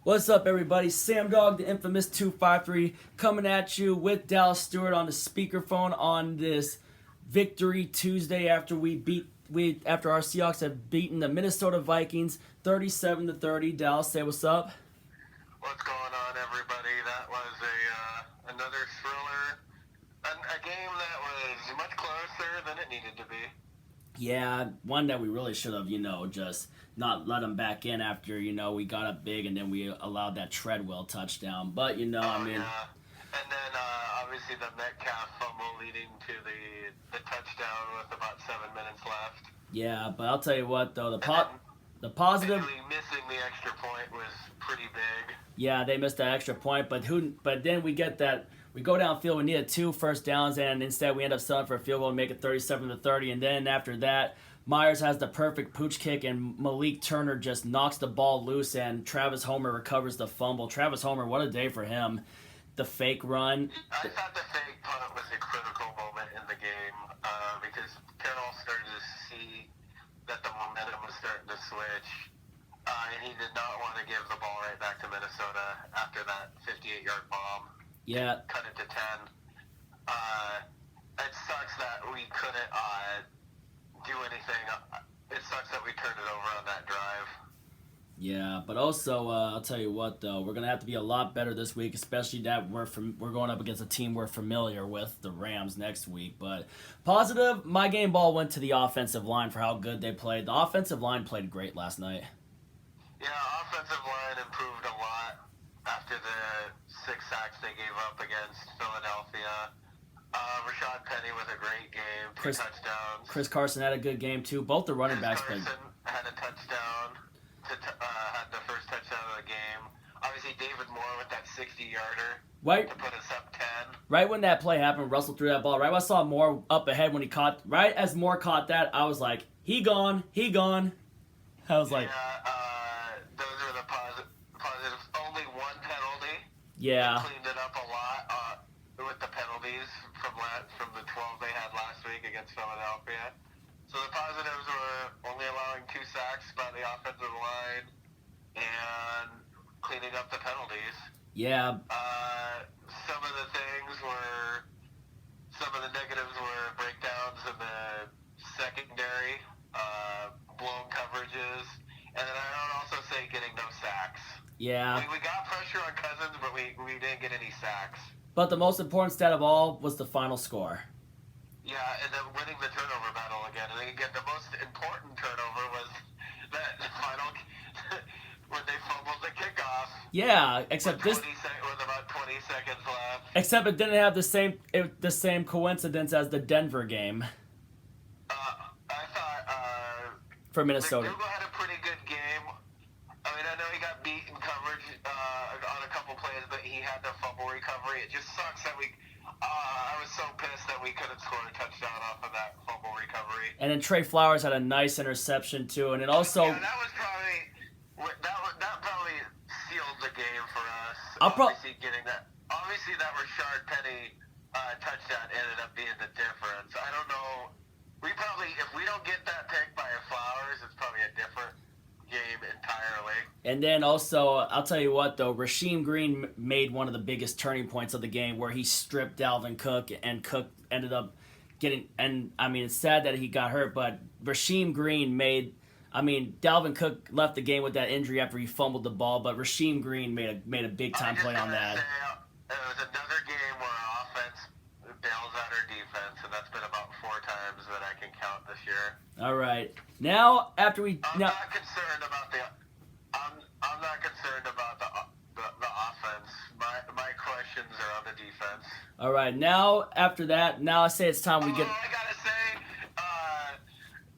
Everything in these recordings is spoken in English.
What's up, everybody? Sam Dog, the infamous 253, coming at you with Dallas Stewart on the speakerphone on this Victory Tuesday after our Seahawks have beaten the Minnesota Vikings 37-30. Dallas, say what's up. What's going on, everybody? That was another thriller, a game that was much closer than it needed to be. Yeah, one that we really should have, just not let them back in after, we got up big and then we allowed that Treadwell touchdown. But, Yeah. And then obviously the Metcalf fumble leading to the touchdown with about 7 minutes left. Yeah, but I'll tell you what, though, the positive. Basically missing the extra point was pretty big. Yeah, they missed that extra point, but then we get that. We go downfield. We needed 2 first downs, and instead we end up settling for a field goal and make it 37-30. And then after that, Myers has the perfect pooch kick, and Malik Turner just knocks the ball loose, and Travis Homer recovers the fumble. Travis Homer, what a day for him! The fake run. I thought the fake punt was a critical moment in the game because Carroll started to see that the momentum was starting to switch, and he did not want to give the ball right back to Minnesota after that 58-yard bomb. Yeah. Cut it to 10. It sucks that we couldn't do anything. It sucks that we turned it over on that drive. Yeah, but also I'll tell you what, though, we're gonna have to be a lot better this week, especially that we're going up against a team we're familiar with, the Rams, next week. But positive, my game ball went to the offensive line for how good they played. The offensive line played great last night. Yeah, offensive line improved a lot after the 6 sacks they gave up against Philadelphia. Rashad Penny with a great game, 2 touchdowns. Chris Carson had a good game too. Both the running backs played. Carson had a touchdown, had the first touchdown of the game. Obviously, David Moore with that 60-yarder to put us up 10. Right when that play happened, Russell threw that ball. Right when I saw Moore up ahead when he caught. Right as Moore caught that, I was like, he gone. I was like, those are the positives. Only 1 penalty. Yeah. They cleaned it up a lot with the penalties from the 12 they had last week against Philadelphia. So the positives were only allowing 2 sacks by the offensive line and cleaning up the penalties. Yeah. Some of the negatives were breakdowns in the secondary, blown coverages, and then I would also say getting no sacks. Yeah. We got pressure on Cousins, but we didn't get any sacks. But the most important stat of all was the final score. Yeah, and then winning the turnover battle again. And again, the most important turnover was that final when they fumbled the kickoff. Yeah, except with about 20 seconds left. Except it didn't have the same coincidence as the Denver game. I thought for Minnesota. McDougal had a pretty good game. I mean, I know he got beat in coverage on a couple plays, but he had the fumble recovery. It just sucks that I was so pissed that we couldn't score a touchdown off of that fumble recovery. And then Trey Flowers had a nice interception too, and it also. Yeah, that probably sealed the game for us. Obviously, that Rashard Penny touchdown ended up being the difference. I don't know. If we don't get that pick by Flowers, it's probably a different game entirely. And then also, I'll tell you what though, Rasheem Green made one of the biggest turning points of the game where he stripped Dalvin Cook, and Cook ended up getting. And I mean, it's sad that he got hurt, but Rasheem Green Dalvin Cook left the game with that injury after he fumbled the ball, but Rasheem Green made a big time play on that. It was another game where our offense bails out our defense, and that's been about 4 times that I can count this year. All right, now after we. I'm not concerned about the offense. My questions are on the defense. All right, now after that, I say it's time we get. All I gotta say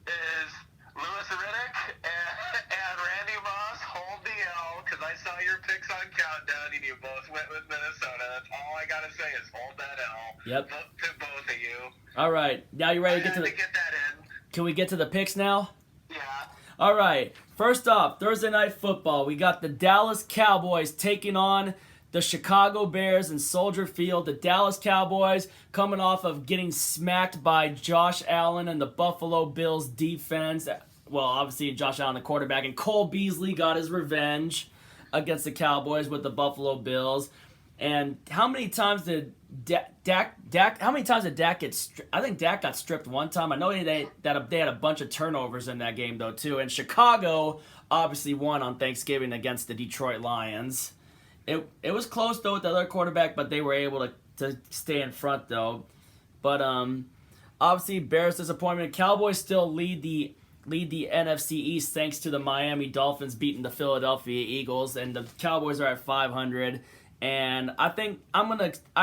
is Louis Riddick and Randy Moss hold the L, because I saw your picks on Countdown and you both went with Minnesota. That's all I gotta say is hold that L. Yep. To both of you. All right, now you ready to get to get that in. Can we get to the picks now? Yeah. All right. First off, Thursday Night Football. We got the Dallas Cowboys taking on the Chicago Bears in Soldier Field. The Dallas Cowboys coming off of getting smacked by Josh Allen and the Buffalo Bills defense. Well, obviously Josh Allen, the quarterback, and Cole Beasley got his revenge. against the Cowboys with the Buffalo Bills. And how many times did Dak get? I think Dak got stripped one time. I know they had a bunch of turnovers in that game though too. And Chicago obviously won on Thanksgiving against the Detroit Lions. It was close though with the other quarterback, but they were able to stay in front though. But obviously Bears disappointment. Cowboys still lead the NFC East thanks to the Miami Dolphins beating the Philadelphia Eagles, and the Cowboys are at 500. And I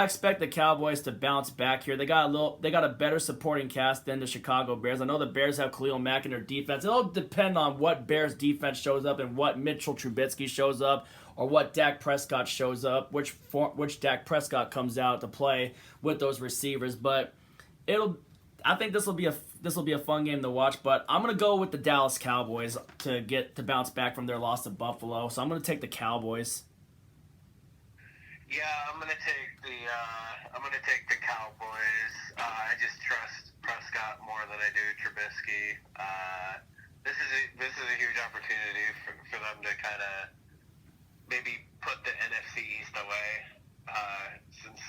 expect the Cowboys to bounce back here. They got a better supporting cast than the Chicago Bears. I know the Bears have Khalil Mack in their defense. It'll depend on what Bears defense shows up and what Mitchell Trubisky shows up, or what Dak Prescott shows up, which Dak Prescott comes out to play with those receivers. But I think this will be a fun game to watch. But I'm gonna go with the Dallas Cowboys to bounce back from their loss to Buffalo. So I'm gonna take the Cowboys. Yeah, I'm gonna take the Cowboys. I just trust Prescott more than I do Trubisky. This is a huge opportunity for them to kind of maybe put the NFC East away, since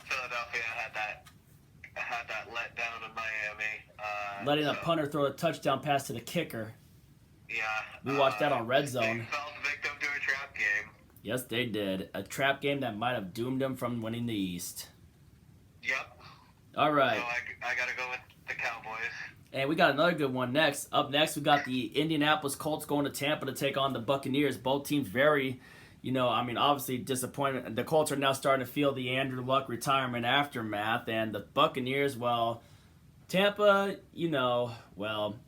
Philadelphia had that letdown in Miami. Letting a punter throw a touchdown pass to the kicker. Yeah, we watched that on Red Zone. They fell victim to a trap game. Yes, they did. A trap game that might have doomed them from winning the East. Yep. All right. So I got to go with the Cowboys. And we got another good one next. Up next, we got the Indianapolis Colts going to Tampa to take on the Buccaneers. Both teams very, obviously disappointed. The Colts are now starting to feel the Andrew Luck retirement aftermath. And the Buccaneers, well, Tampa, They routed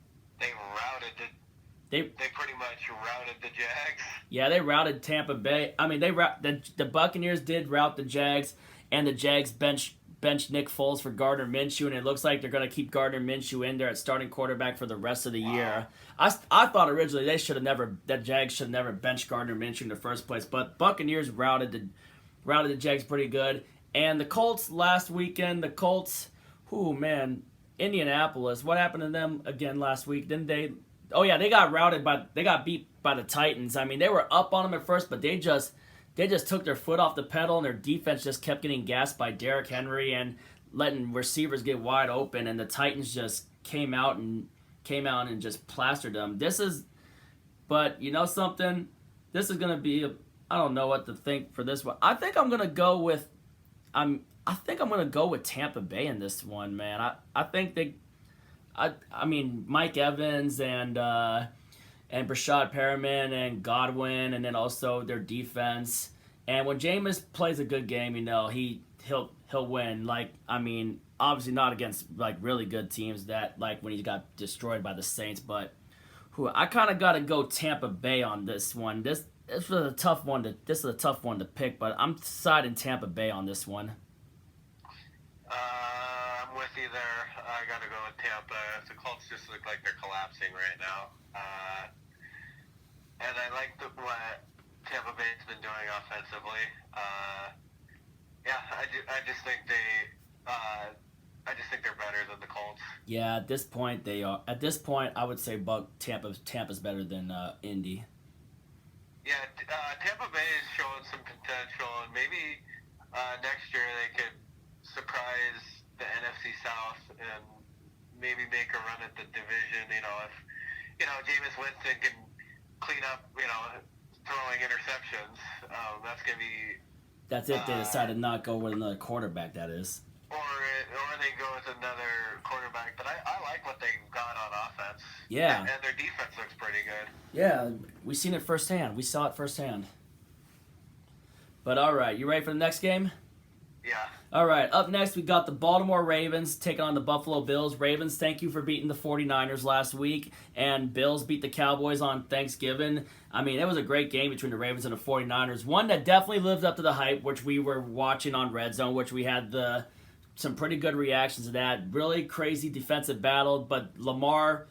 They pretty much routed the Jags. Yeah, they routed Tampa Bay. The Buccaneers did rout the Jags, and the Jags benched Nick Foles for Gardner Minshew, and it looks like they're going to keep Gardner Minshew in there at starting quarterback for the rest of the year. I thought originally the Jags should have never benched Gardner Minshew in the first place, but Buccaneers routed the Jags pretty good. And the Colts last weekend, Indianapolis, what happened to them again last week? Didn't they? Oh yeah, they got beat by the Titans. They were up on them at first, but they just took their foot off the pedal, and their defense just kept getting gassed by Derrick Henry and letting receivers get wide open, and the Titans just came out and just plastered them. But you know something? This is gonna be I don't know what to think for this one. I think I'm gonna go with Tampa Bay in this one, man. I think Mike Evans and Brashad Perriman and Godwin, and then also their defense. And when Jameis plays a good game, he'll win. Obviously not against really good teams that when he got destroyed by the Saints, but I kind of got to go Tampa Bay on this one. This is a tough one to pick, but I'm siding Tampa Bay on this one. I'm with you there. I got to go with Tampa. The Colts just look like they're collapsing right now. And I like what Tampa Bay's been doing offensively. I just think they're better than the Colts. Yeah, at this point they are. At this point, I would say Tampa's better than Indy. Yeah, Tampa Bay is showing some potential, and maybe next year they could surprise the NFC South and maybe make a run at the division. If Jameis Winston can clean up, throwing interceptions, that's gonna be. That's if they decide to not go with another quarterback. That is. Or they go with another quarterback, but I like what they got on offense. Yeah. And their defense looks pretty good. Yeah, we seen it firsthand. We saw it firsthand. But all right, you ready for the next game? Yeah. All right, up next we got the Baltimore Ravens taking on the Buffalo Bills. Ravens, thank you for beating the 49ers last week, and Bills beat the Cowboys on Thanksgiving. It was a great game between the Ravens and the 49ers. One that definitely lived up to the hype, which we were watching on Red Zone, which we had some pretty good reactions to that. Really crazy defensive battle, but Lamar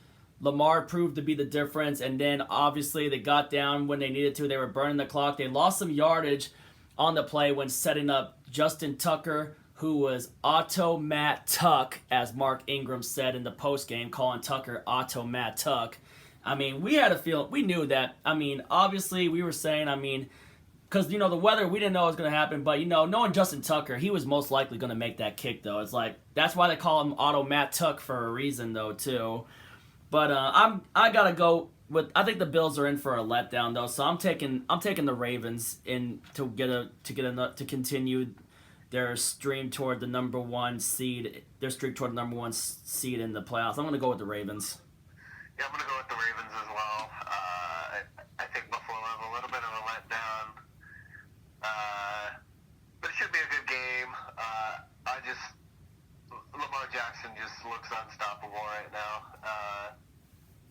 proved to be the difference, and then obviously they got down when they needed to. They were burning the clock. They lost some yardage on the play when setting up Justin Tucker, who was Auto Matt Tuck, as Mark Ingram said in the postgame, calling Tucker Auto Matt Tuck. I mean, we had a feel. We knew that. I mean, obviously, we were saying. I mean, because the weather, we didn't know it was going to happen. But knowing Justin Tucker, he was most likely going to make that kick. Though it's like that's why they call him Auto Matt Tuck for a reason, though too. But I gotta go with. I think the Bills are in for a letdown though. So I'm taking the Ravens in to continue their stream toward the number one seed. Their streak toward the number one seed in the playoffs. I'm gonna go with the Ravens. Yeah, I'm gonna go with the Ravens as well. I think Buffalo will have a little bit of a letdown, but it should be a good game. Lamar Jackson just looks unstoppable right now,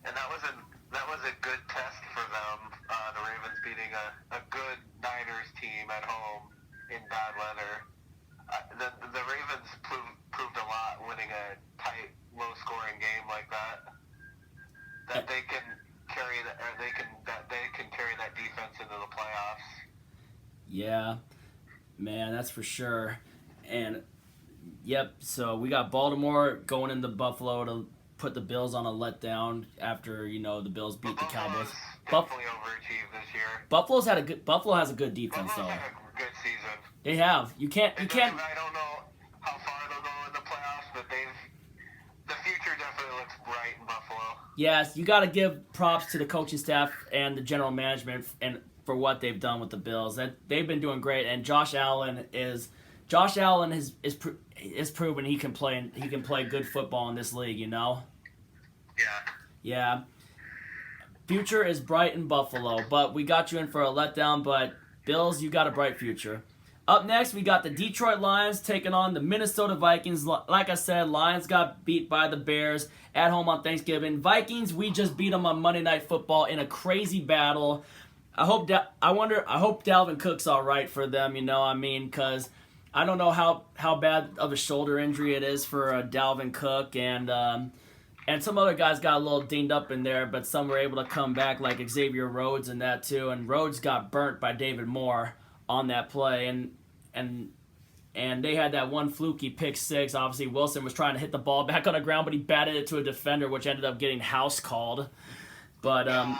and that was a good test for them. The Ravens beating a good Niners team at home in bad weather. The Ravens proved a lot winning a tight, low-scoring game like that. That they can carry that defense into the playoffs. Yeah, man, that's for sure. And yep, so we got Baltimore going into Buffalo to put the Bills on a letdown after the Bills beat the Cowboys. Definitely overachieved this year. Buffalo has a good defense though. Had a good season. They have. You can't. I don't know how far they'll go in the playoffs, but the future definitely looks bright in Buffalo. Yes, you got to give props to the coaching staff and the general management and for what they've done with the Bills. That they've been doing great, and Josh Allen is proven he can play good football in this league. Yeah. Yeah. Future is bright in Buffalo, but we got you in for a letdown. But Bills, you got a bright future. Up next, we got the Detroit Lions taking on the Minnesota Vikings. Like I said, Lions got beat by the Bears at home on Thanksgiving. Vikings, we just beat them on Monday Night Football in a crazy battle. I hope Dalvin Cook's all right for them. Because I don't know how bad of a shoulder injury it is for Dalvin Cook, and some other guys got a little dinged up in there, but some were able to come back, like Xavier Rhodes and that too. And Rhodes got burnt by David Moore on that play, and they had that one fluky pick six. Obviously, Wilson was trying to hit the ball back on the ground, but he batted it to a defender, which ended up getting house called. But that was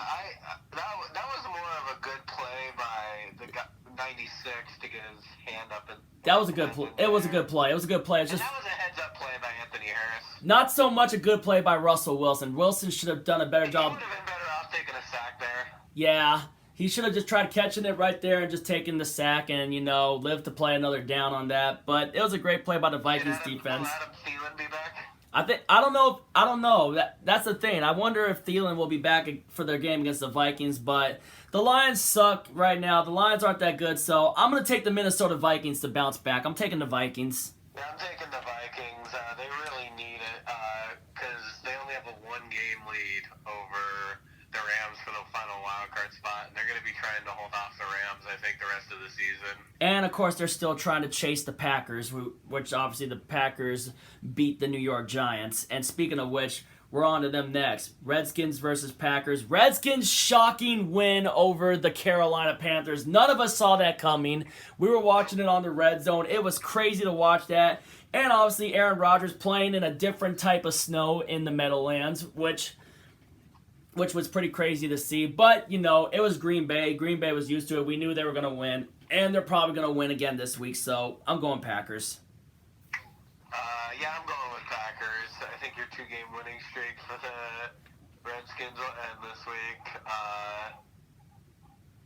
more of a good play by the guy, 96 to get his hand up. That was a good play. It was a good play. It was a good play. That was a heads-up play by Anthony Harris. Not so much a good play by Russell Wilson. Wilson should have done a better job. He would have been better off taking a sack there. Yeah. He should have just tried catching it right there and just taking the sack and, live to play another down on that. But it was a great play by the Vikings defense. Will Adam Thielen be back? I don't know. That's the thing. I wonder if Thielen will be back for their game against the Vikings, but the Lions suck right now. The Lions aren't that good, so I'm going to take the Minnesota Vikings to bounce back. I'm taking the Vikings. Yeah, I'm taking the Vikings. They really need it because they only have a one-game lead over the Rams for the final wildcard spot, and they're going to be trying to hold off the Rams, I think, the rest of the season. And, of course, they're still trying to chase the Packers, which obviously the Packers beat the New York Giants. And speaking of which, we're on to them next. Redskins versus Packers. Redskins shocking win over the Carolina Panthers. None of us saw that coming. We were watching it on the Red Zone. It was crazy to watch that. And, obviously, Aaron Rodgers playing in a different type of snow in the Meadowlands, which was pretty crazy to see. But, it was Green Bay. Green Bay was used to it. We knew they were going to win. And they're probably going to win again this week. So, I'm going Packers. Yeah, I'm going with Packers. I think your two-game winning streak for the Redskins will end this week.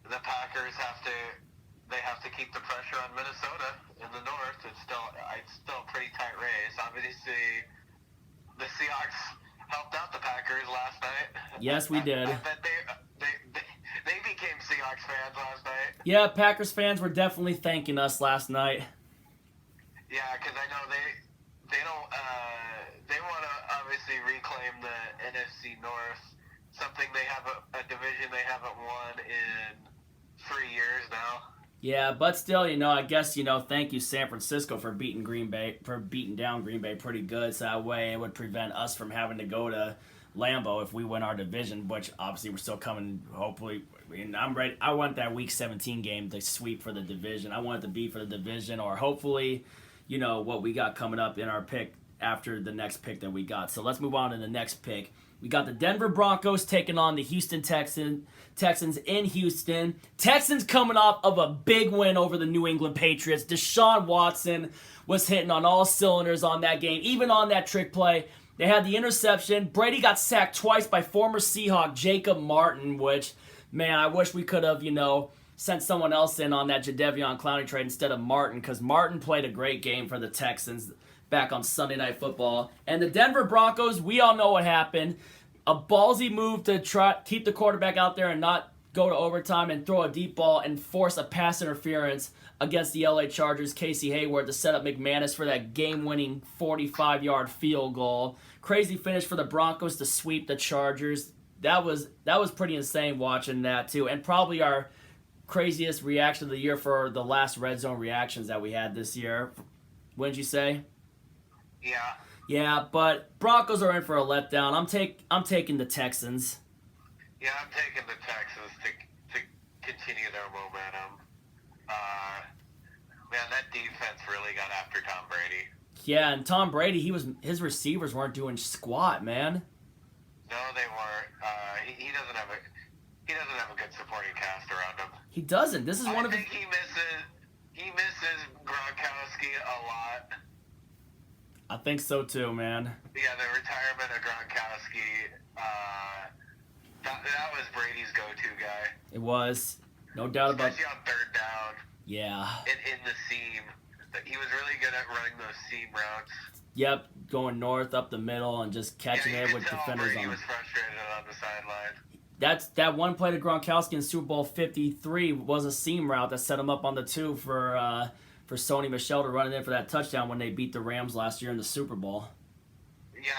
The Packers have to keep the pressure on Minnesota in the North. It's still a pretty tight race. Obviously, the Seahawks helped out the Packers last night. Yes, we did. I bet they became Seahawks fans last night. Yeah, Packers fans were definitely thanking us last night. Yeah, because I know they want to obviously reclaim the NFC North, something they have a division they haven't won in 3 years now. Yeah, but still, I guess, thank you San Francisco for beating down Green Bay pretty good. So that way it would prevent us from having to go to Lambeau if we win our division, which obviously we're still coming, hopefully. I'm ready. I want that Week 17 game to sweep for the division. I want it to be for the division, or hopefully, what we got coming up in our pick after the next pick that we got. So let's move on to the next pick. We got the Denver Broncos taking on the Houston Texans in Houston. Texans coming off of a big win over the New England Patriots. Deshaun Watson was hitting on all cylinders on that game, even on that trick play. They had the interception. Brady got sacked twice by former Seahawk Jacob Martin, which, man, I wish we could have, sent someone else in on that Jadeveon Clowney trade instead of Martin, because Martin played a great game for the Texans back on Sunday Night Football. And the Denver Broncos, we all know what happened. A ballsy move to try keep the quarterback out there and not go to overtime and throw a deep ball and force a pass interference against the LA Chargers' Casey Hayward to set up McManus for that game-winning 45-yard field goal. Crazy finish for the Broncos to sweep the Chargers. That was pretty insane watching that too, and probably our craziest reaction of the year for the last red zone reactions that we had this year. Wouldn't you say? Yeah. Yeah, but Broncos are in for a letdown. I'm taking the Texans. Yeah, I'm taking the Texans to continue their momentum. Man, that defense really got after Tom Brady. Yeah, and Tom Brady, his receivers weren't doing squat, man. No, they weren't. He doesn't have a good supporting cast around him. He doesn't. This is one of the. I think he misses Gronkowski a lot. I think so too, man. Yeah, the retirement of Gronkowski. That was Brady's go-to guy. It was. No doubt about it. Especially on third down. Yeah. In the seam. He was really good at running those seam routes. Yep, going north up the middle and just catching it with defenders on. He was frustrated on the sideline. That one play to Gronkowski in Super Bowl 53 was a seam route that set him up on the 2 for Sony Michel to run it in for that touchdown when they beat the Rams last year in the Super Bowl. Yeah,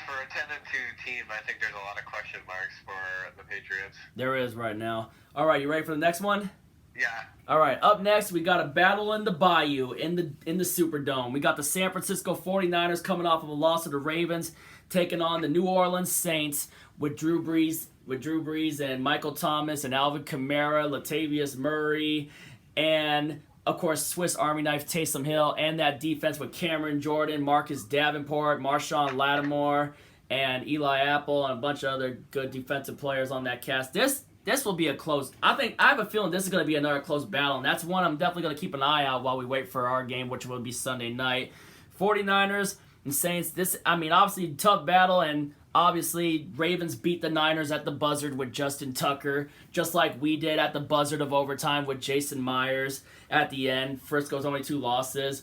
for a 10-2 team, I think there's a lot of question marks for the Patriots. There is right now. All right, you ready for the next one? Yeah. All right, up next, we got a battle in the Bayou in the Superdome. We got the San Francisco 49ers coming off of a loss to the Ravens, taking on the New Orleans Saints with Drew Brees and Michael Thomas and Alvin Kamara, Latavius Murray, and of course Swiss Army knife Taysom Hill, and that defense with Cameron Jordan, Marcus Davenport, Marshawn Lattimore, and Eli Apple, and a bunch of other good defensive players on that cast. This will be a close. I have a feeling this is going to be another close battle, and that's one I'm definitely going to keep an eye out while we wait for our game, which will be Sunday night. 49ers and Saints. Obviously tough battle, and obviously Ravens beat the Niners at the buzzard with Justin Tucker, just like we did at the buzzard of overtime with Jason Myers at the end. Frisco's only 2 losses.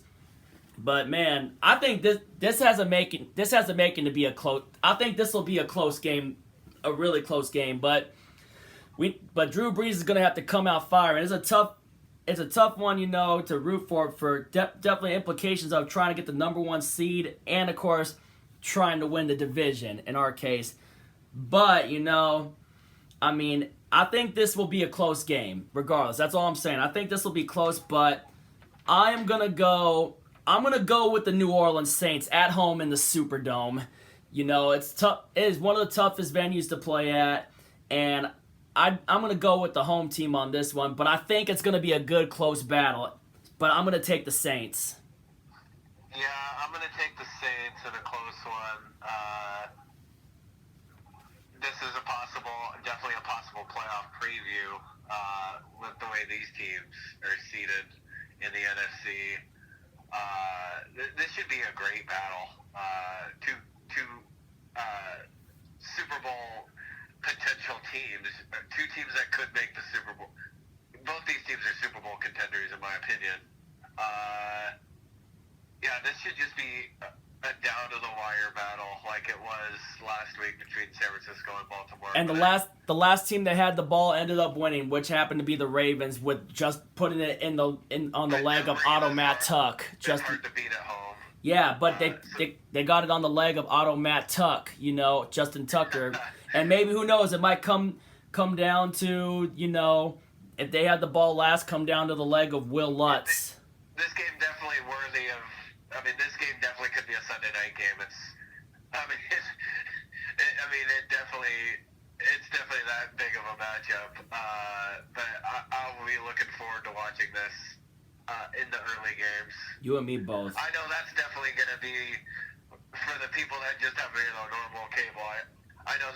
But man, I think this has a making to be a close. I think this will be a close game, a really close game, but Drew Brees is going to have to come out firing. It's a tough one, to root for definitely implications of trying to get the number 1 seed and, of course, trying to win the division in our case. But, I think this will be a close game, regardless. That's all I'm saying. I think this will be close, but I'm going to go with the New Orleans Saints at home in the Superdome. It's tough. It is one of the toughest venues to play at, and I'm going to go with the home team on this one, but I think it's going to be a good, close battle. But I'm going to take the Saints. Yeah, I'm going to take the Saints in a close one. This is definitely a possible playoff preview with the way these teams are seated in the NFC. This should be a great battle. Two Super Bowl potential teams, 2 teams that could make the Super Bowl. Both these teams are Super Bowl contenders, in my opinion. This should just be a down-to-the-wire battle like it was last week between San Francisco and Baltimore. And the last team that had the ball ended up winning, which happened to be the Ravens, with just putting it on the leg of Matt Tuck. Just hard to beat at home. Yeah, but they got it on the leg of Matt Tuck, Justin Tucker. And maybe, who knows, it might come down to, if they had the ball last, come down to the leg of Will Lutz. This game definitely worthy of, this game definitely could be a Sunday night game. It's definitely that big of a matchup. But I'll be looking forward to watching this in the early games. You and me both. I know that's definitely going to be for the people that just have normal cable, I know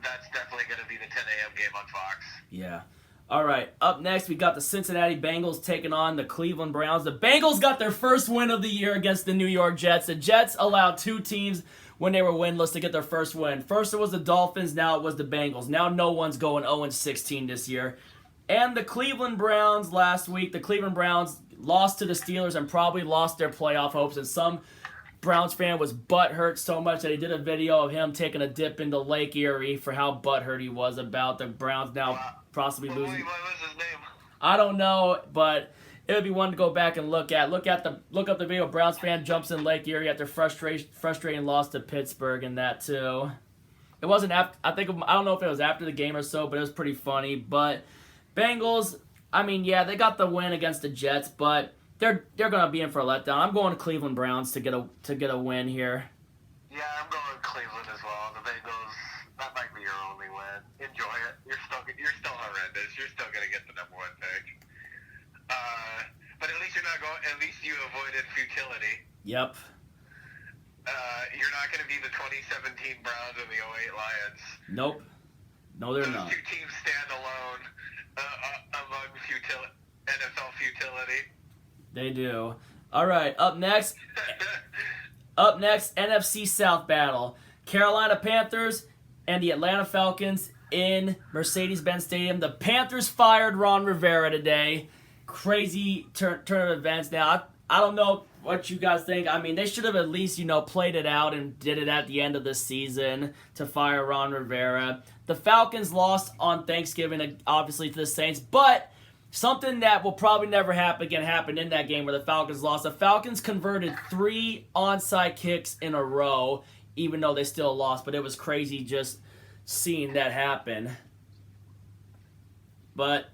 that's definitely going to be the 10 a.m. game on Fox. Yeah. All right, up next, we got the Cincinnati Bengals taking on the Cleveland Browns. The Bengals got their first win of the year against the New York Jets. The Jets allowed two teams when they were winless to get their first win. First it was the Dolphins, now it was the Bengals. Now no one's going 0-16 this year. And the Cleveland Browns last week, the Cleveland Browns lost to the Steelers and probably lost their playoff hopes. And some Browns fan was butthurt so much that he did a video of him taking a dip into Lake Erie for how butthurt he was about the Browns now possibly losing. What was his name? I don't know, but it would be one to go back and look at. Look up the video. Browns fan jumps in Lake Erie after frustrating loss to Pittsburgh and that too. It wasn't after. I don't know if it was after the game or so, but it was pretty funny. But Bengals, I mean, yeah, they got the win against the Jets, but they're gonna be in for a letdown. I'm going to Cleveland Browns to get a win here. Yeah, I'm going Cleveland as well. The Bengals, that might be your only win. Enjoy it. You're still horrendous. You're still gonna get the number one pick. But at least you're not going. At least you avoided futility. Yep. You're not going to be the 2017 Browns and the 08 Lions. Nope. No, they're Those not. two teams stand alone among NFL futility. They do. All right. Up next, NFC South battle: Carolina Panthers and the Atlanta Falcons in Mercedes-Benz Stadium. The Panthers fired Ron Rivera today. Crazy turn of events. Now, I don't know what you guys think. I mean, they should have at least, played it out and did it at the end of the season to fire Ron Rivera. The Falcons lost on Thanksgiving, obviously, to the Saints, but something that will probably never happen again happened in that game where the Falcons lost. The Falcons converted 3 onside kicks in a row, even though they still lost, but it was crazy just seeing that happen. But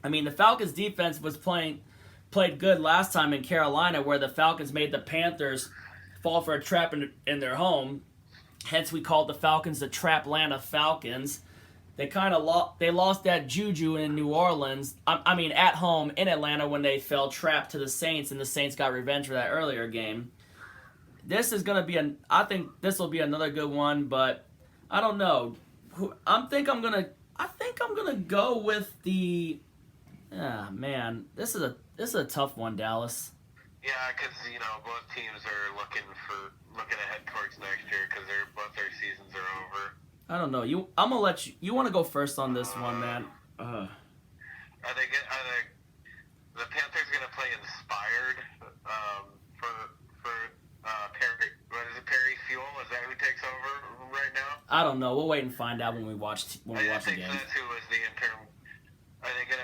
I mean, the Falcons' defense was played good last time in Carolina, where the Falcons made the Panthers fall for a trap in their home. Hence, we called the Falcons the Traplanta Falcons. They kind of lost that juju in New Orleans. I mean, at home in Atlanta when they fell trapped to the Saints, and the Saints got revenge for that earlier game. This is gonna be I think this will be another good one, but I don't know. I think I'm gonna go with the. Ah, man, this is a tough one, Dallas. Yeah, because both teams are looking ahead towards next year because both their seasons are over. I don't know. I'm gonna let you. You want to go first on this one, man? Are the Panthers gonna play inspired for Perry? What is it, Perry Fuel? Is that who takes over right now? I don't know. We'll wait and find out when we watch the game. I think that's who was the interim. Are they gonna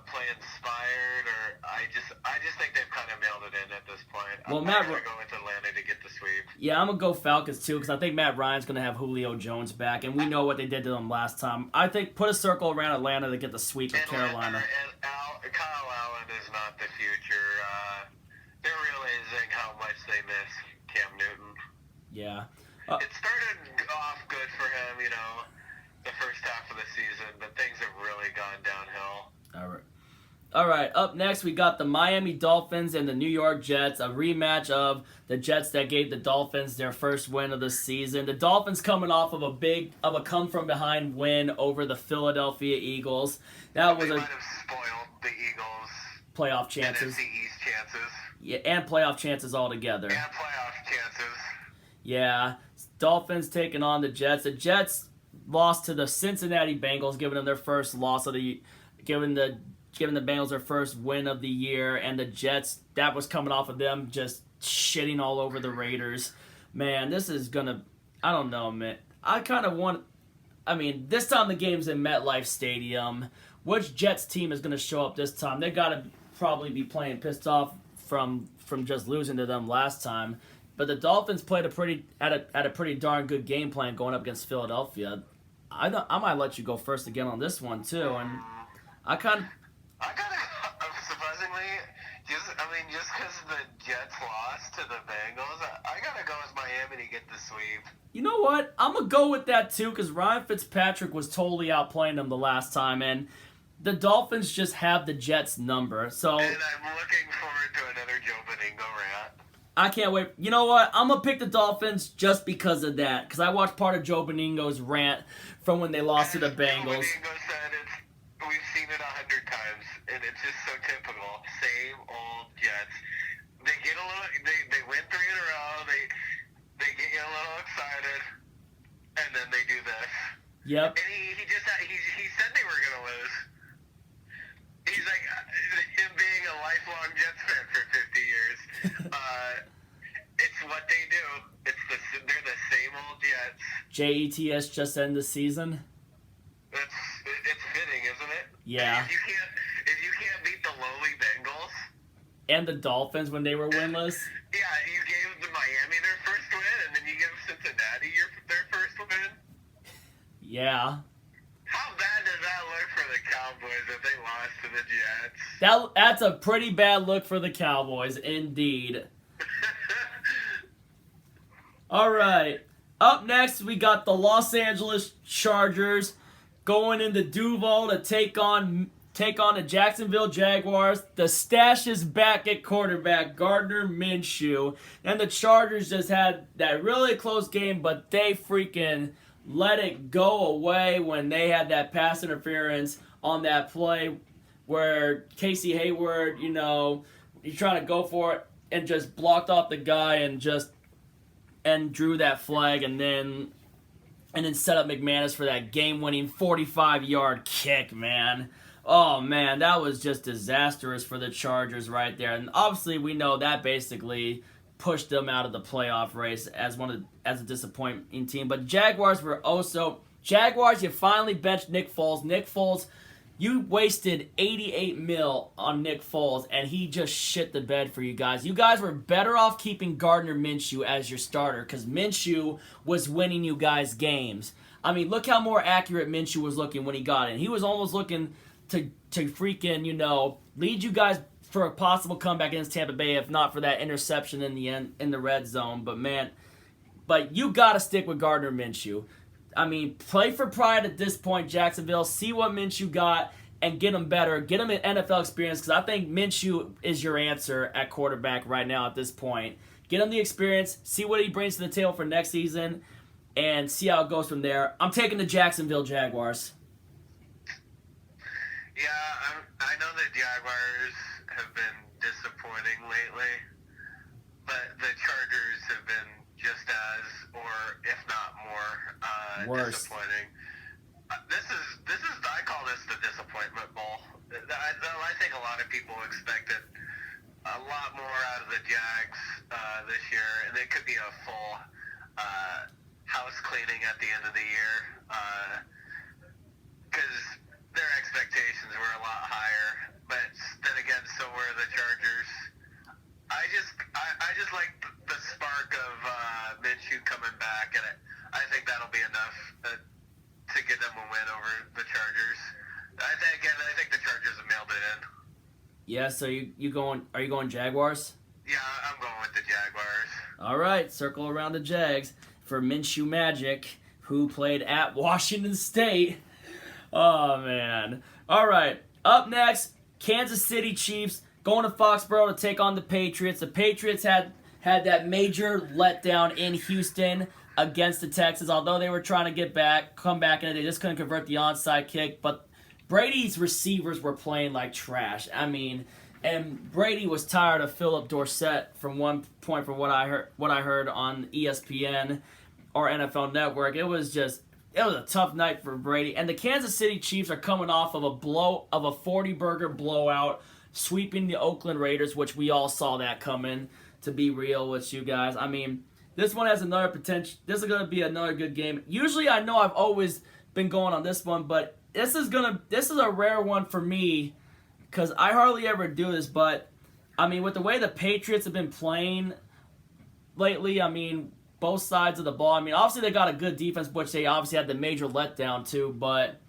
play inspired, or I just think they've kind of mailed it in at this point. Well, I'm gonna go with Atlanta to get the sweep. Yeah, I'm gonna go Falcons too because I think Matt Ryan's gonna have Julio Jones back, and we know what they did to them last time. I think put a circle around Atlanta to get the sweep of Carolina. And Kyle Allen is not the future. They're realizing how much they miss Cam Newton. Yeah. It started off good for him, the first half of the season, but things have really gone downhill. All right. Up next, we got the Miami Dolphins and the New York Jets, a rematch of the Jets that gave the Dolphins their first win of the season. The Dolphins coming off of a come-from-behind win over the Philadelphia Eagles. They might have spoiled the Eagles' playoff chances. NFC East chances. Yeah, and playoff chances altogether. And playoff chances. Yeah. Dolphins taking on the Jets. The Jets lost to the Cincinnati Bengals, giving them their first loss of the giving the Bengals their first win of the year, and the Jets, that was coming off of them just shitting all over the Raiders. Man, this is gonna, I don't know, man. This time the game's in MetLife Stadium. Which Jets team is gonna show up this time? They gotta probably be playing pissed off from just losing to them last time. But the Dolphins played a pretty darn good game plan going up against Philadelphia. I might let you go first again on this one too, and I gotta surprisingly, just because the Jets lost to the Bengals, I gotta go with Miami to get the sweep. You know what? I'm gonna go with that too, because Ryan Fitzpatrick was totally outplaying them the last time, and the Dolphins just have the Jets number. So, and I'm looking forward to another Joe Beningo rant. I can't wait. You know what? I'm going to pick the Dolphins just because of that. Because I watched part of Joe Beningo's rant from when they lost to the Bengals. Joe Beningo said we've seen it 100 times, and it's just so typical. Same old Jets. They get a little. They win 3 in a row. They get you a little excited, and then they do this. Yep. And he said they were gonna lose. He's like him being a lifelong Jets fan for 50 years. It's what they do. They're the same old Jets. JETS just end the season. It's fitting, isn't it? Yeah. If you can't beat the lowly Bengals and the Dolphins when they were winless. Yeah, you gave the Miami their first win, and then you give Cincinnati their first win. Yeah. How bad does that look for the Cowboys if they lost to the Jets? That's a pretty bad look for the Cowboys, indeed. All right. Up next, we got the Los Angeles Chargers going into Duval to take on the Jacksonville Jaguars. The stash is back at quarterback, Gardner Minshew. And the Chargers just had that really close game, but they freaking let it go away when they had that pass interference on that play where Casey Hayward, he's trying to go for it and just blocked off the guy and drew that flag and then set up McManus for that game-winning 45-yard kick, man. Oh, man, that was just disastrous for the Chargers right there. And obviously, we know that basically pushed them out of the playoff race as a disappointing team. But Jaguars were also... Jaguars, you finally benched Nick Foles. Nick Foles, you wasted $88 million on Nick Foles, and he just shit the bed for you guys. You guys were better off keeping Gardner Minshew as your starter because Minshew was winning you guys games. I mean, look how more accurate Minshew was looking when he got in. He was almost looking to freaking, lead you guys for a possible comeback against Tampa Bay, if not for that interception in the end in the red zone. But you got to stick with Gardner Minshew. I mean, play for pride at this point, Jacksonville. See what Minshew got and get him better. Get him an NFL experience because I think Minshew is your answer at quarterback right now at this point. Get him the experience, see what he brings to the table for next season, and see how it goes from there. I'm taking the Jacksonville Jaguars. Yeah, I know the Jaguars have been disappointing lately, but the Chargers have been just as, or if not more, disappointing. This is I call this the disappointment bowl. I think a lot of people expected a lot more out of the Jags this year, and it could be a full house cleaning at the end of the year because their expectations were a lot higher. But then again, so were the Chargers. I just like the spark of Minshew coming back, and I think that'll be enough to get them a win over the Chargers. I think the Chargers have mailed it in. Yeah, so are you going Jaguars? Yeah, I'm going with the Jaguars. All right, circle around the Jags for Minshew Magic, who played at Washington State. Oh, man. All right, up next, Kansas City Chiefs going to Foxborough to take on the Patriots. The Patriots had that major letdown in Houston against the Texans, although they were trying to come back, and they just couldn't convert the onside kick. But Brady's receivers were playing like trash. I mean, and Brady was tired of Philip Dorsett from one point from what I heard on ESPN or NFL Network. It was a tough night for Brady. And the Kansas City Chiefs are coming off of a 40-burger blowout, sweeping the Oakland Raiders, which we all saw that coming, to be real with you guys. I mean, this one has another potential. This is going to be another good game. Usually I know I've always been going on this one, but this is a rare one for me because I hardly ever do this. But, I mean, with the way the Patriots have been playing lately, I mean, both sides of the ball. I mean, obviously they got a good defense, which they obviously had the major letdown too, but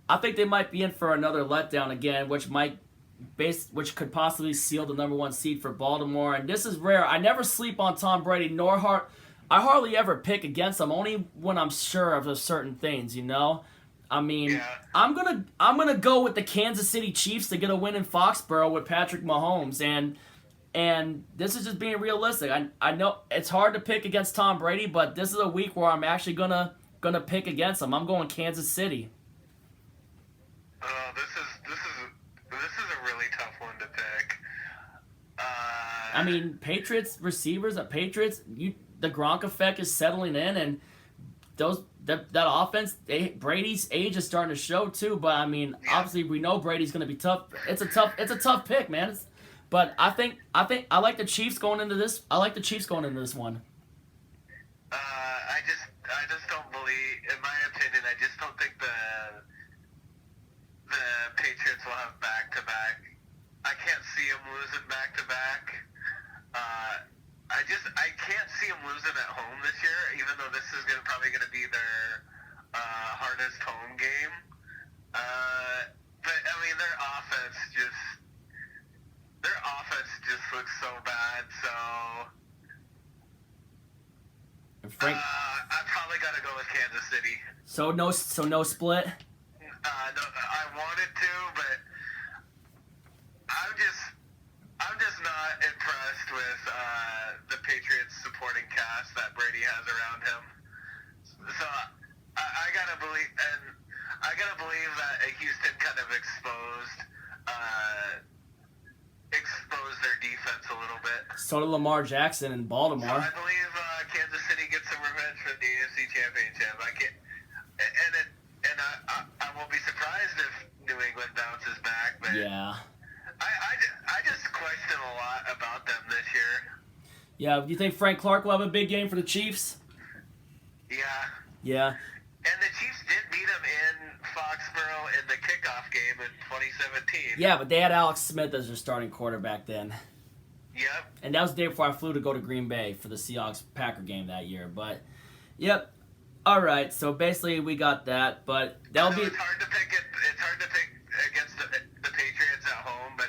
I think they might be in for another letdown again, which could possibly seal the number 1 seed for Baltimore. And this is rare. I never sleep on Tom Brady, I hardly ever pick against him, only when I'm sure of certain things, I mean, yeah. I'm gonna go with the Kansas City Chiefs to get a win in Foxborough with Patrick Mahomes. And And this is just being realistic. I know it's hard to pick against Tom Brady, but this is a week where I'm actually gonna pick against him. I'm going Kansas City. This is a really tough one to pick. I mean, Patriots receivers, the Gronk effect is settling in, and that offense, Brady's age is starting to show too. But I mean, obviously we know Brady's going to be tough. It's a tough pick, man. But I think I like the Chiefs going into this. I like the Chiefs going into this one. I just don't believe, in my opinion, I just don't think the Patriots will have back-to-back. I can't see them losing back-to-back. I can't see them losing at home this year, even though this is probably going to be their hardest home game. But I mean, their offense just looks so bad. So I probably got to go with Kansas City. So no split. No, I wanted to, but I'm just not impressed with the Patriots supporting cast that Brady has around him. So I gotta believe that Houston kind of exposed their defense a little bit. So did Lamar Jackson in Baltimore. So I believe Kansas City gets some revenge for the AFC Championship. I won't be surprised if New England bounces back. But yeah. I just question a lot about them this year. Yeah, do you think Frank Clark will have a big game for the Chiefs? Yeah. Yeah. And the Chiefs did beat them in Foxborough in the kickoff game in 2017. Yeah, but they had Alex Smith as their starting quarterback then. Yep. And that was the day before I flew to go to Green Bay for the Seahawks-Packer game that year. But, yep. All right, so basically we got that, but that'll be... It's hard to pick against the Patriots at home, but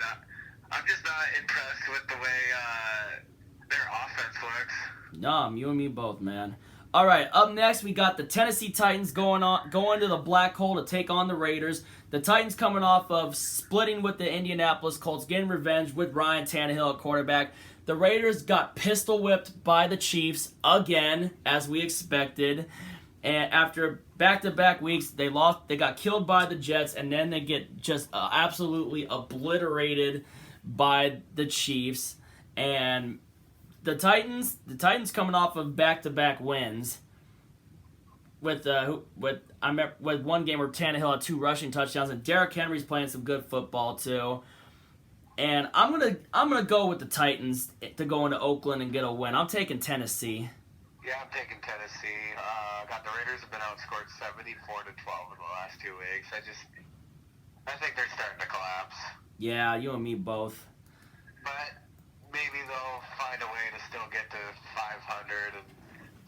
I'm just not impressed with the way their offense looks. No, you and me both, man. All right, up next we got the Tennessee Titans going to the black hole to take on the Raiders. The Titans coming off of splitting with the Indianapolis Colts, getting revenge with Ryan Tannehill at quarterback. The Raiders got pistol whipped by the Chiefs again, as we expected. And after back-to-back weeks, they lost. They got killed by the Jets, and then they get just absolutely obliterated by the Chiefs. And the Titans coming off of back-to-back wins. With one game where Tannehill had 2 rushing touchdowns, and Derrick Henry's playing some good football too. And I'm gonna go with the Titans to go into Oakland and get a win. I'm taking Tennessee. Yeah, I'm taking Tennessee. The Raiders have been outscored 74-12 in the last 2 weeks. I think they're starting to collapse. Yeah, you and me both. But maybe they'll find a way to still get to 500 and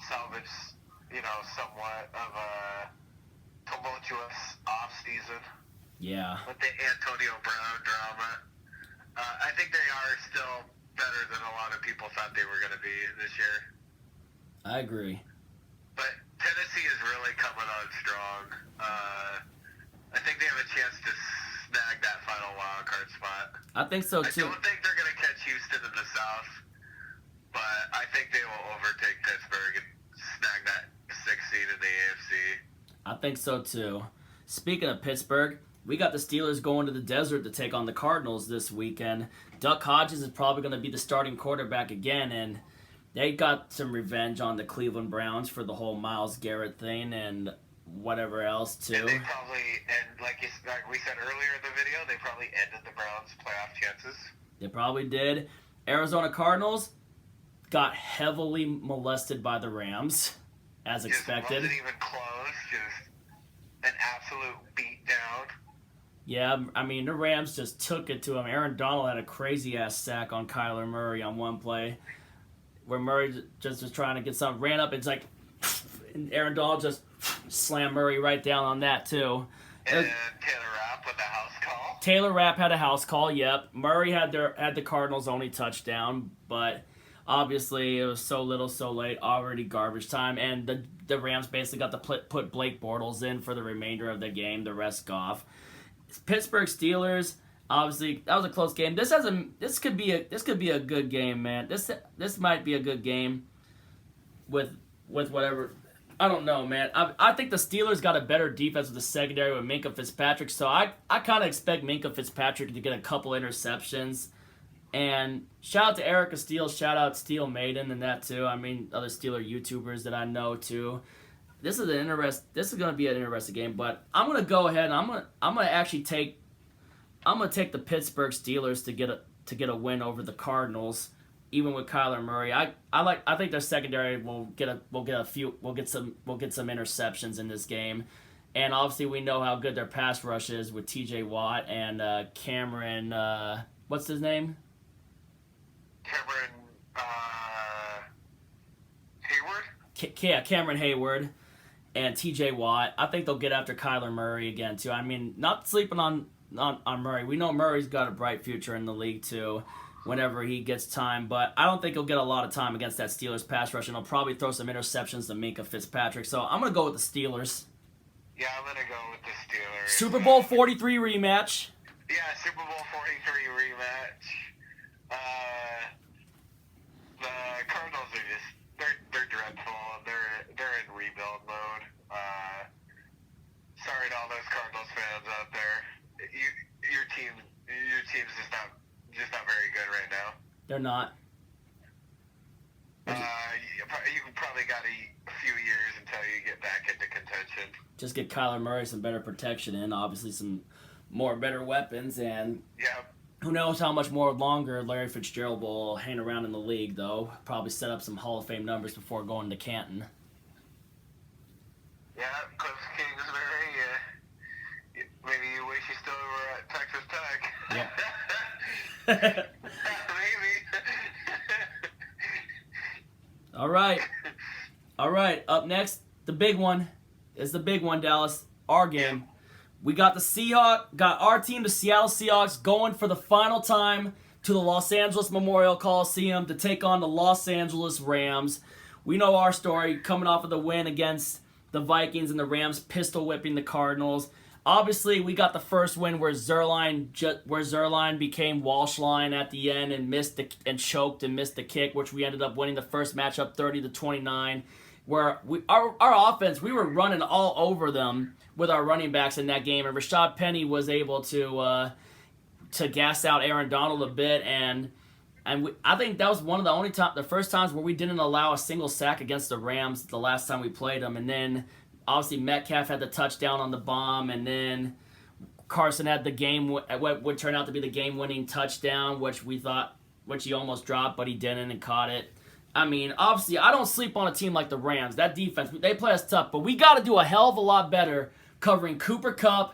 salvage, somewhat of a tumultuous off-season. Yeah. With the Antonio Brown drama. I think they are still better than a lot of people thought they were going to be this year. I agree. But Tennessee is really coming on strong. I think they have a chance to snag that final wild card spot. I think so too. I don't think they're going to catch Houston in the South, but I think they will overtake Pittsburgh and snag that 6th seed in the AFC. I think so too. Speaking of Pittsburgh, we got the Steelers going to the desert to take on the Cardinals this weekend. Duck Hodges is probably going to be the starting quarterback again, and they got some revenge on the Cleveland Browns for the whole Myles Garrett thing and whatever else too. And they probably, like we said earlier in the video, they probably ended the Browns' playoff chances. They probably did. Arizona Cardinals got heavily molested by the Rams, as expected. Wasn't even close, just an absolute beatdown. Yeah, I mean, the Rams just took it to him. Aaron Donald had a crazy-ass sack on Kyler Murray on one play where Murray just was trying to get something, ran up, it's like, and Aaron Donald just slammed Murray right down on that, too. And Taylor Rapp with a house call. Taylor Rapp had a house call, yep. Murray had the Cardinals' only touchdown, but obviously it was so little, so late, already garbage time, and the Rams basically got to put Blake Bortles in for the remainder of the game, the rest off. Pittsburgh Steelers, Obviously, that was a close game. This could be a good game, man. This might be a good game with whatever. I don't know, man. I think the Steelers got a better defense with the secondary with Minkah Fitzpatrick, so I kind of expect Minkah Fitzpatrick to get a couple interceptions. And shout out to Erica Steele, shout out Steel Maiden and that too. I mean, other Steeler YouTubers that I know too. This is going to be an interesting game, but I'm going to go ahead and I'm going to actually take the Pittsburgh Steelers to get a win over the Cardinals. Even with Kyler Murray, I think their secondary will get some interceptions in this game, and obviously we know how good their pass rush is with T.J. Watt and Cameron. What's his name? Cameron Hayward. Yeah, Cameron Hayward and T.J. Watt. I think they'll get after Kyler Murray again too. I mean, not sleeping on Murray. We know Murray's got a bright future in the league too, whenever he gets time, but I don't think he'll get a lot of time against that Steelers pass rush, and he'll probably throw some interceptions to Minkah Fitzpatrick. So I'm going to go with the Steelers. Yeah, I'm going to go with the Steelers. Super Bowl 43 rematch. Yeah, Super Bowl 43 rematch. The Cardinals are just, they're dreadful. They're in rebuild mode. Sorry to all those Cardinals fans out there. Your team's just not very good right now. They're not. You probably got a few years until you get back into contention. Just get Kyler Murray some better protection and obviously some better weapons, and who knows how much longer Larry Fitzgerald will hang around in the league, though. Probably set up some Hall of Fame numbers before going to Canton. Yeah, Cliff Kingsbury. Maybe you wish you still were at Texas Tech. Yeah. Maybe. All right. Up next, the big one is the big one, Dallas. Our game. We got our team, the Seattle Seahawks, going for the final time to the Los Angeles Memorial Coliseum to take on the Los Angeles Rams. We know our story, coming off of the win against the Vikings and the Rams pistol whipping the Cardinals. Obviously, we got the first win where Zerline became Walshline at the end and choked and missed the kick, which we ended up winning the first matchup 30-29. Where our offense, we were running all over them with our running backs in that game, and Rashad Penny was able to gas out Aaron Donald a bit, and I think that was one of the first times where we didn't allow a single sack against the Rams the last time we played them, and then obviously Metcalf had the touchdown on the bomb, and then Carson had what would turn out to be the game-winning touchdown, which he almost dropped, but he didn't and caught it. I mean, obviously, I don't sleep on a team like the Rams. That defense, they play us tough, but we got to do a hell of a lot better covering Cooper Kupp,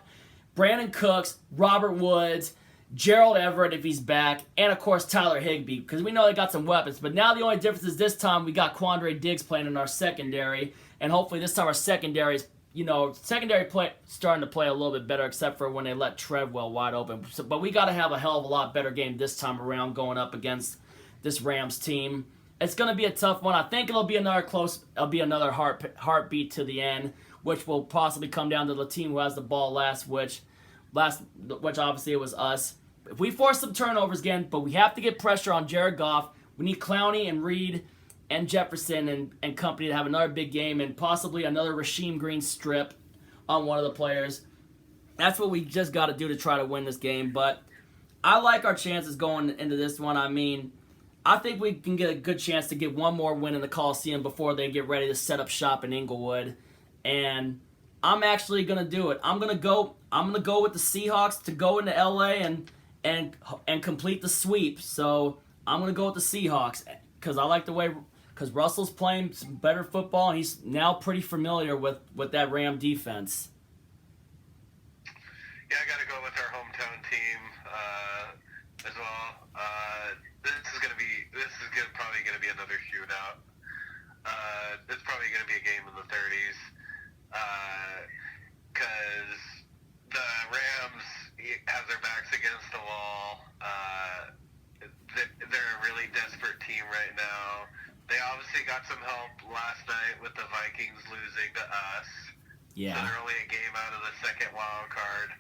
Brandon Cooks, Robert Woods, Gerald Everett if he's back, and of course Tyler Higbee, because we know they got some weapons. But now the only difference is this time we got Quandre Diggs playing in our secondary, and hopefully this time our secondary is, starting to play a little bit better, except for when they let Treadwell wide open. But we got to have a hell of a lot better game this time around going up against this Rams team. It's going to be a tough one. I think it'll be another heartbeat to the end, which will possibly come down to the team who has the ball last, which obviously it was us. If we force some turnovers again, but we have to get pressure on Jared Goff. We need Clowney and Reed and Jefferson and company to have another big game and possibly another Rasheem Green strip on one of the players. That's what we just got to do to try to win this game. But I like our chances going into this one. I mean, I think we can get a good chance to get one more win in the Coliseum before they get ready to set up shop in Inglewood. And I'm actually gonna do it. I'm gonna go with the Seahawks to go into LA and complete the sweep. So I'm gonna go with the Seahawks because Russell's playing some better football and he's now pretty familiar with that Ram defense. Yeah, I gotta go with our hometown team as well. This is probably gonna be another shootout. It's probably gonna be a game in the 30s. Because the Rams have their backs against the wall. They're a really desperate team right now. They obviously got some help last night with the Vikings losing to us. Yeah. So they're only a game out of the second wild card.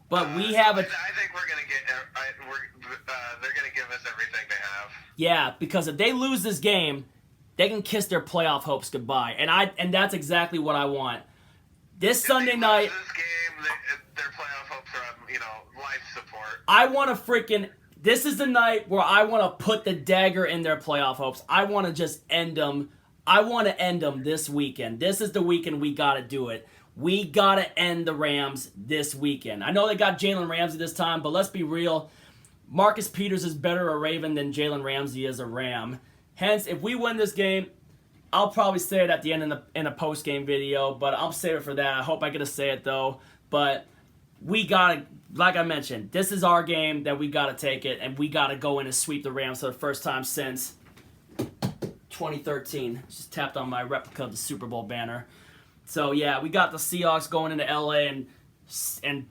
But we have a. I think we're gonna get. They're gonna give us everything they have. Yeah, because if they lose this game, they can kiss their playoff hopes goodbye, and that's exactly what I want. This Sunday night. This game, their playoff hopes are on life support. I want to freaking. This is the night where I want to put the dagger in their playoff hopes. I want to just end them. I want to end them this weekend. This is the weekend we got to do it. We got to end the Rams this weekend. I know they got Jalen Ramsey this time, but let's be real. Marcus Peters is better a Raven than Jalen Ramsey is a Ram. Hence, if we win this game, I'll probably say it at the end in a post-game video, but I'll save it for that. I hope I get to say it, though. But we got to, like I mentioned, this is our game that we got to take it, and we got to go in and sweep the Rams for the first time since 2013. Just tapped on my replica of the Super Bowl banner. So, yeah, we got the Seahawks going into L.A. and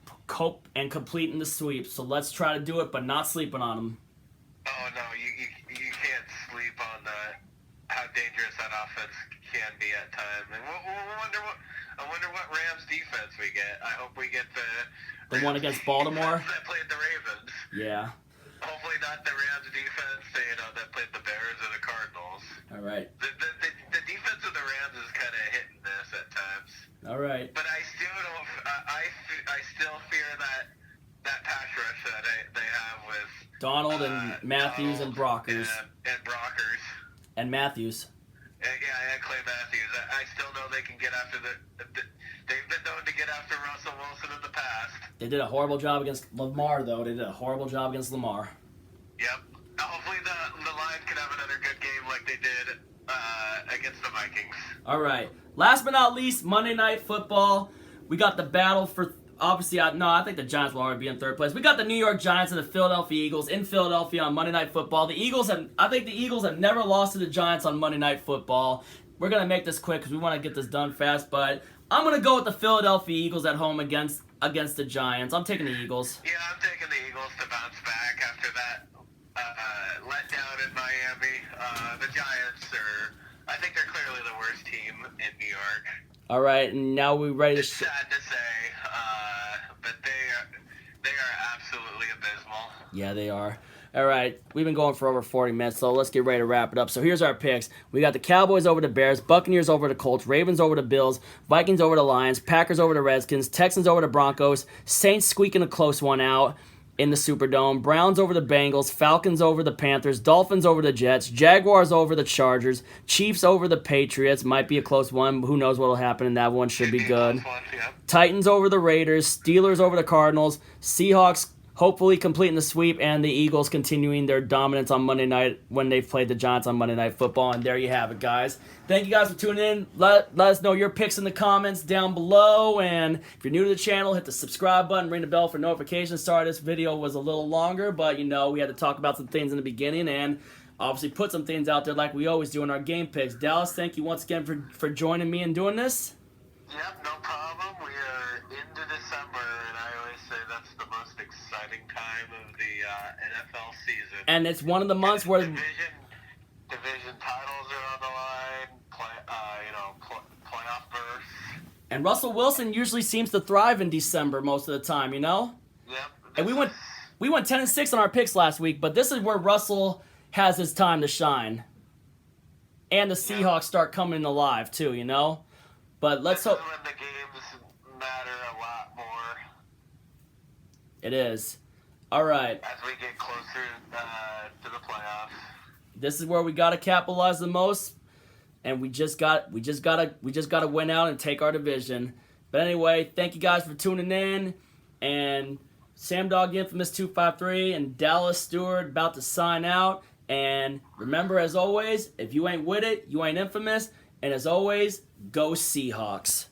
completing the sweep. So let's try to do it, but not sleeping on them. Oh, no, you can't sleep on how dangerous that offense can be at times. And I wonder what Rams defense we get. I hope we get the one against Baltimore that played the Ravens. Yeah. Hopefully not the Rams defense, that played the Bears or the Cardinals. All right. The defense of the Rams is kind of hit and miss at times. All right. But I still don't. I still fear that pass rush that they have with Donald and Matthews and Brockers. And Brockers. And Matthews. And Clay Matthews. I still know they can get after they've been known to get after Russell Wilson in the past. They did a horrible job against Lamar, though. Yep. Hopefully the Lions can have another good game like they did against the Vikings. All right. Last but not least, Monday Night Football. We got the battle for. Obviously, I think the Giants will already be in third place. We got the New York Giants and the Philadelphia Eagles in Philadelphia on Monday Night Football. I think the Eagles have never lost to the Giants on Monday Night Football. We're going to make this quick because we want to get this done fast, but I'm going to go with the Philadelphia Eagles at home against the Giants. I'm taking the Eagles. Yeah, I'm taking the Eagles to bounce back after that letdown in Miami. The Giants I think they're clearly the worst team in New York. All right, and now we're ready to... It's sad to say, but they are absolutely abysmal. Yeah, they are. All right, we've been going for over 40 minutes, so let's get ready to wrap it up. So here's our picks. We got the Cowboys over the Bears, Buccaneers over the Colts, Ravens over the Bills, Vikings over the Lions, Packers over the Redskins, Texans over the Broncos, Saints squeaking a close one out in the Superdome, Browns over the Bengals, Falcons over the Panthers, Dolphins over the Jets, Jaguars over the Chargers, Chiefs over the Patriots. Might be a close one, but who knows what will happen in that one. Should be good. Titans over the Raiders, Steelers over the Cardinals, Seahawks hopefully completing the sweep, and the Eagles continuing their dominance on Monday night when they've played the Giants on Monday Night Football. And there you have it, guys. Thank you guys for tuning in. Let us know your picks in the comments down below. And if you're new to the channel, hit the subscribe button, ring the bell for notifications. Sorry this video was a little longer, but we had to talk about some things in the beginning and obviously put some things out there like we always do in our game picks. Dallas, thank you once again for joining me and doing this. Yep, no problem. We are into December, and I always say that's the most exciting time of the NFL season. And it's one of the months where division titles are on the line. Playoff berths. And Russell Wilson usually seems to thrive in December most of the time, Yep. And we went 10-6 on our picks last week, but this is where Russell has his time to shine. And the Seahawks start coming alive too, But let's hope. This is when the games matter a lot more. It is. All right. As we get closer to the playoffs. This is where we got to capitalize the most, and we just got to win out and take our division. But anyway, thank you guys for tuning in, and Sam Dog Infamous 253 and Dallas Stewart about to sign out. And remember, as always, if you ain't with it, you ain't infamous. And as always, go Seahawks.